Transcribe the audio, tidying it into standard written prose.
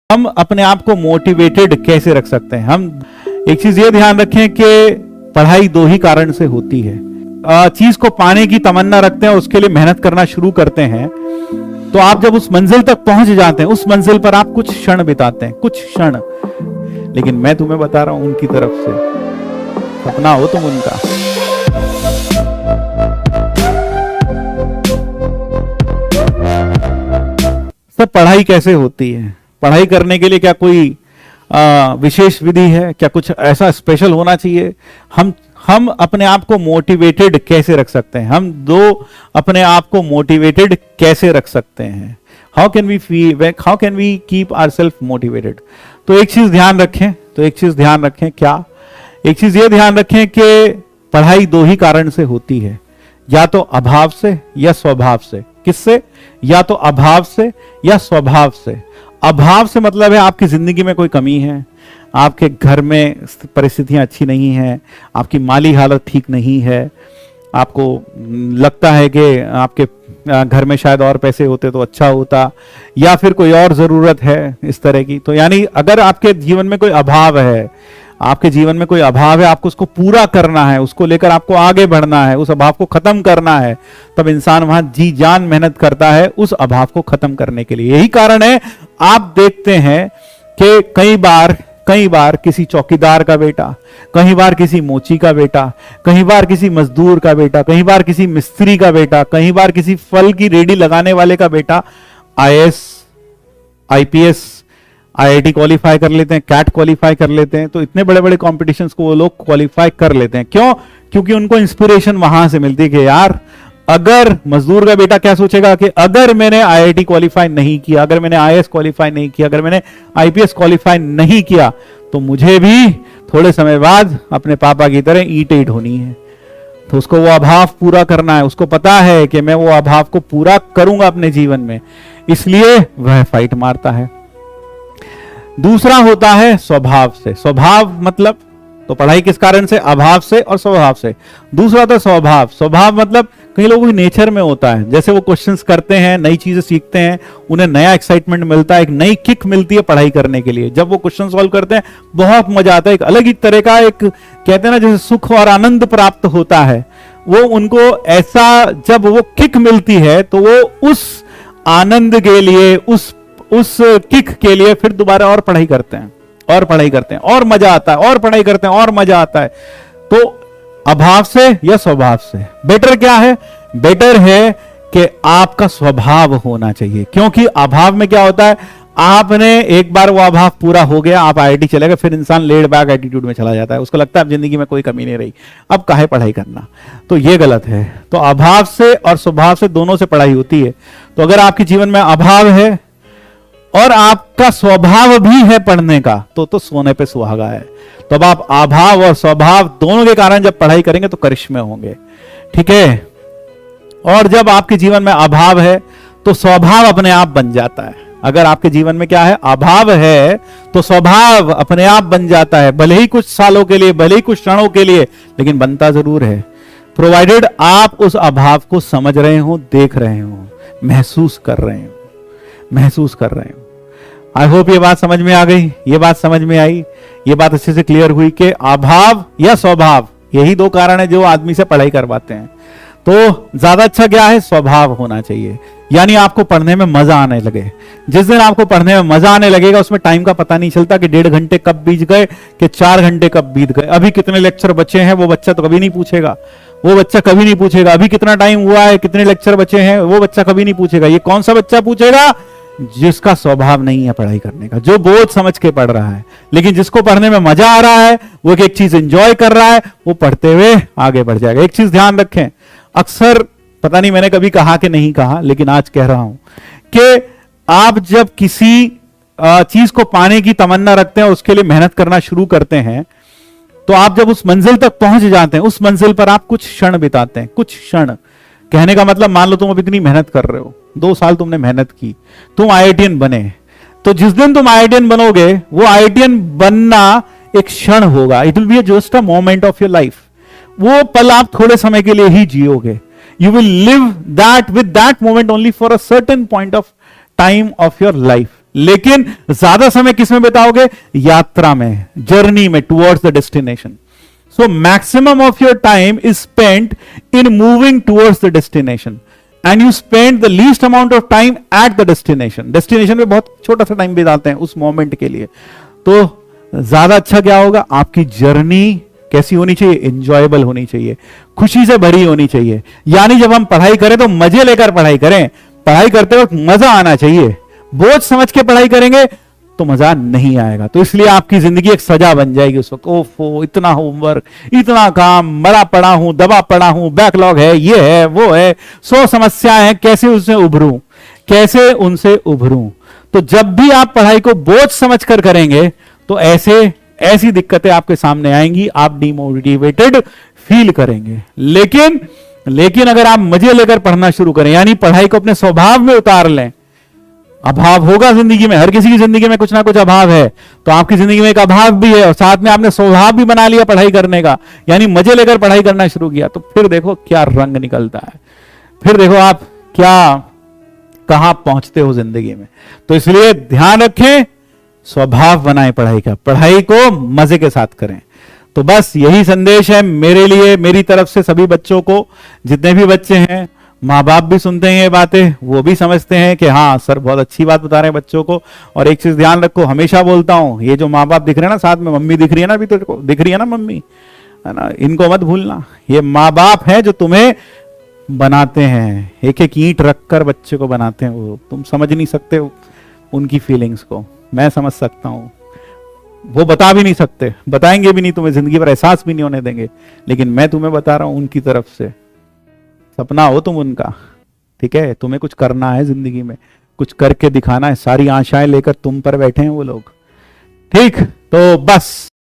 हम अपने आप को मोटिवेटेड कैसे रख सकते हैं। हम एक चीज ये ध्यान रखें कि पढ़ाई दो ही कारण से होती है। चीज को पाने की तमन्ना रखते हैं, उसके लिए मेहनत करना शुरू करते हैं, तो आप जब उस मंजिल तक पहुंच जाते हैं, उस मंजिल पर आप कुछ क्षण बिताते हैं, कुछ क्षण। लेकिन मैं तुम्हें बता रहा हूं उनकी तरफ से, सपना हो तुम उनका। सब पढ़ाई कैसे होती है? पढ़ाई करने के लिए क्या कोई विशेष विधि है? क्या कुछ ऐसा स्पेशल होना चाहिए? हम अपने आप को मोटिवेटेड कैसे रख सकते हैं? हम अपने आप को मोटिवेटेड कैसे रख सकते हैं? How can we keep ourselves motivated? तो एक चीज ध्यान रखें, क्या? एक चीज ये ध्यान रखें कि पढ़ाई दो ही कारण से होती है, या तो अभाव से या स्वभाव से। किससे? या तो अभाव से या स्वभाव से। अभाव से मतलब है आपकी जिंदगी में कोई कमी है, आपके घर में परिस्थितियां अच्छी नहीं है, आपकी माली हालत ठीक नहीं है, आपको लगता है कि आपके घर में शायद और पैसे होते तो अच्छा होता, या फिर कोई और जरूरत है इस तरह की। तो यानी अगर आपके जीवन में कोई अभाव है, आपको उसको पूरा करना है, उसको लेकर आपको आगे बढ़ना है, उस अभाव को खत्म करना है, तब इंसान वहां जी जान मेहनत करता है उस अभाव को खत्म करने के लिए। यही कारण है आप देखते हैं कि कई बार किसी चौकीदार का बेटा, कई बार किसी मोची का बेटा, कई बार किसी मजदूर का बेटा, कई बार किसी मिस्त्री का बेटा, कई बार किसी फल की रेडी लगाने वाले का बेटा IAS, IPS, IIT क्वालिफाई कर लेते हैं, कैट क्वालिफाई कर लेते हैं। तो इतने बड़े बड़े कॉम्पिटिशन्स को वो लोग क्वालिफाई कर लेते हैं। क्यों? क्योंकि उनको इंस्पिरेशन वहां से मिलती है कि यार, अगर मजदूर का बेटा क्या सोचेगा कि अगर मैंने IIT क्वालिफाई नहीं किया, अगर मैंने IAS क्वालिफाई नहीं किया, अगर मैंने IPS क्वालिफाई नहीं किया, तो मुझे भी थोड़े समय बाद अपने पापा की तरह ईट होनी है। तो उसको वो अभाव पूरा करना है, उसको पता है कि मैं वो अभाव को पूरा करूंगा अपने जीवन में, इसलिए वह फाइट मारता है। दूसरा होता है स्वभाव से। स्वभाव मतलब, तो पढ़ाई किस कारण से? अभाव से और स्वभाव से। दूसरा होता है स्वभाव। स्वभाव मतलब कई लोगों की नेचर में होता है, जैसे वो क्वेश्चंस करते हैं, नई चीजें सीखते हैं, उन्हें नया एक्साइटमेंट मिलता है, एक नई किक मिलती है पढ़ाई करने के लिए। जब वो क्वेश्चन सॉल्व करते हैं बहुत मजा आता है, एक अलग ही तरह का, एक कहते हैं ना जैसे सुख और आनंद प्राप्त होता है, वो उनको ऐसा, जब वो किक मिलती है तो वो उस आनंद के लिए, उस किक के लिए फिर दोबारा और पढ़ाई करते हैं और मजा आता है, और पढ़ाई करते हैं और मजा आता है। तो अभाव से या स्वभाव से बेटर क्या है? बेटर है कि आपका स्वभाव होना चाहिए। क्योंकि अभाव में क्या होता है, आपने एक बार वो अभाव पूरा हो गया, आप IIT चले गए, फिर इंसान लेड बैक एटीट्यूड में चला जाता है, उसको लगता है अब जिंदगी में कोई कमी नहीं रही, अब काहे पढ़ाई करना। तो ये गलत है। तो अभाव से और स्वभाव से, दोनों से पढ़ाई होती है। तो अगर आपके जीवन में अभाव है और आपका स्वभाव भी है पढ़ने का, तो सोने पे सुहागा है। तो अब आप अभाव और स्वभाव दोनों के कारण जब पढ़ाई करेंगे तो करिश्मे होंगे, ठीक है। और जब आपके जीवन में अभाव है तो स्वभाव अपने आप बन जाता है। अगर आपके जीवन में क्या है, अभाव है, तो स्वभाव अपने आप बन जाता है, भले ही कुछ सालों के लिए, भले ही कुछ क्षणों के लिए, लेकिन बनता जरूर है, प्रोवाइडेड आप उस अभाव को समझ रहे हो, देख रहे हो, महसूस कर रहे हो। आई होप ये बात समझ में आ गई, ये बात समझ में आई, ये बात अच्छे से क्लियर हुई कि अभाव या स्वभाव, यही दो कारण है जो आदमी से पढ़ाई करवाते हैं। तो ज्यादा अच्छा क्या है? स्वभाव होना चाहिए, यानी आपको पढ़ने में मजा आने लगे। जिस दिन आपको पढ़ने में मजा आने लगेगा, उसमें टाइम का पता नहीं चलता कि 1.5 घंटे कब बीत गए, कि 4 घंटे कब बीत गए। अभी कितने लेक्चर बचे हैं वो बच्चा तो कभी नहीं पूछेगा, अभी कितना टाइम हुआ है, कितने लेक्चर बचे हैं, वो बच्चा कभी नहीं पूछेगा। ये कौन सा बच्चा पूछेगा? जिसका स्वभाव नहीं है पढ़ाई करने का, जो बोझ समझ के पढ़ रहा है। लेकिन जिसको पढ़ने में मजा आ रहा है, वो एक चीज एंजॉय कर रहा है, वो पढ़ते हुए आगे बढ़ जाएगा। एक चीज ध्यान रखें, अक्सर, पता नहीं मैंने कभी कहा कि नहीं कहा, लेकिन आज कह रहा हूं कि आप जब किसी चीज को पाने की तमन्ना रखते हैं, उसके लिए मेहनत करना शुरू करते हैं, तो आप जब उस मंजिल तक पहुंच जाते हैं, उस मंजिल पर आप कुछ क्षण बिताते हैं, कुछ क्षण। कहने का मतलब, मान लो तुम अब इतनी मेहनत कर रहे हो, 2 साल तुमने मेहनत की, तुम IITian बने, तो जिस दिन तुम IITian बनोगे, वो IITian बनना एक क्षण होगा। It will be just a moment of your life. वो पल आप थोड़े समय के लिए ही जियोगे। You will live that with that moment only for a certain point of time of your life. लेकिन ज्यादा समय किस में बिताओगे? यात्रा में, जर्नी में, towards the destination. So maximum of your time is spent in moving towards the destination and you spend the least amount of time at the destination. Destination में बहुत छोटा सा टाइम बिताते हैं उस मोमेंट के लिए. तो ज्यादा अच्छा क्या होगा? आपकी जर्नी कैसी होनी चाहिए? एंजॉयबल होनी चाहिए, खुशी से भरी होनी चाहिए. यानी जब हम पढ़ाई करें तो मजे लेकर पढ़ाई करें. पढ़ाई करते वक्त मजा आना चाहिए. बोझ समझ के पढ़ाई करेंगे तो मजा नहीं आएगा. तो इसलिए आपकी जिंदगी एक सजा बन जाएगी उस वक्त. ओफो, इतना होमवर्क, इतना काम, मरा पड़ा हूं, दबा पड़ा हूं, बैकलॉग है, ये है, वो है, 100 समस्याएं हैं, कैसे उससे उभरूं, कैसे उनसे उभरूं. तो जब भी आप पढ़ाई को बोझ समझकर करेंगे तो ऐसी दिक्कतें आपके सामने आएंगी, आप डिमोटिवेटेड फील करेंगे. लेकिन अगर आप मजे लेकर पढ़ना शुरू करें, यानी पढ़ाई को अपने स्वभाव में उतार लें. अभाव होगा जिंदगी में, हर किसी की जिंदगी में कुछ ना कुछ अभाव है. तो आपकी जिंदगी में एक अभाव भी है और साथ में आपने स्वभाव भी बना लिया पढ़ाई करने का, यानी मजे लेकर पढ़ाई करना शुरू किया. तो फिर देखो क्या रंग निकलता है, फिर देखो आप कहां पहुंचते हो जिंदगी में. तो इसलिए ध्यान रखें, स्वभाव बनाएं पढ़ाई का, पढ़ाई को मजे के साथ करें. तो बस यही संदेश है मेरे लिए, मेरी तरफ से सभी बच्चों को. जितने भी बच्चे हैं, माँ बाप भी सुनते हैं ये बातें, वो भी समझते हैं कि हाँ सर बहुत अच्छी बात बता रहे हैं बच्चों को. और एक चीज ध्यान रखो, हमेशा बोलता हूं, ये जो माँ बाप दिख रहे हैं ना, साथ में मम्मी दिख रही है ना, अभी तो दिख रही है ना मम्मी, है ना, इनको मत भूलना. ये माँ बाप है जो तुम्हें बनाते हैं, एक एक ईंट रखकर बच्चे को बनाते हैं. वो तुम समझ नहीं सकते उनकी फीलिंग्स को, मैं समझ सकता हूं. वो बता भी नहीं सकते, बताएंगे भी नहीं, तुम्हें जिंदगी पर एहसास भी नहीं होने देंगे. लेकिन मैं तुम्हें बता रहा हूं उनकी तरफ से, सपना हो तुम उनका. ठीक है, तुम्हें कुछ करना है जिंदगी में, कुछ करके दिखाना है. सारी आशाएं लेकर तुम पर बैठे हैं वो लोग. ठीक, तो बस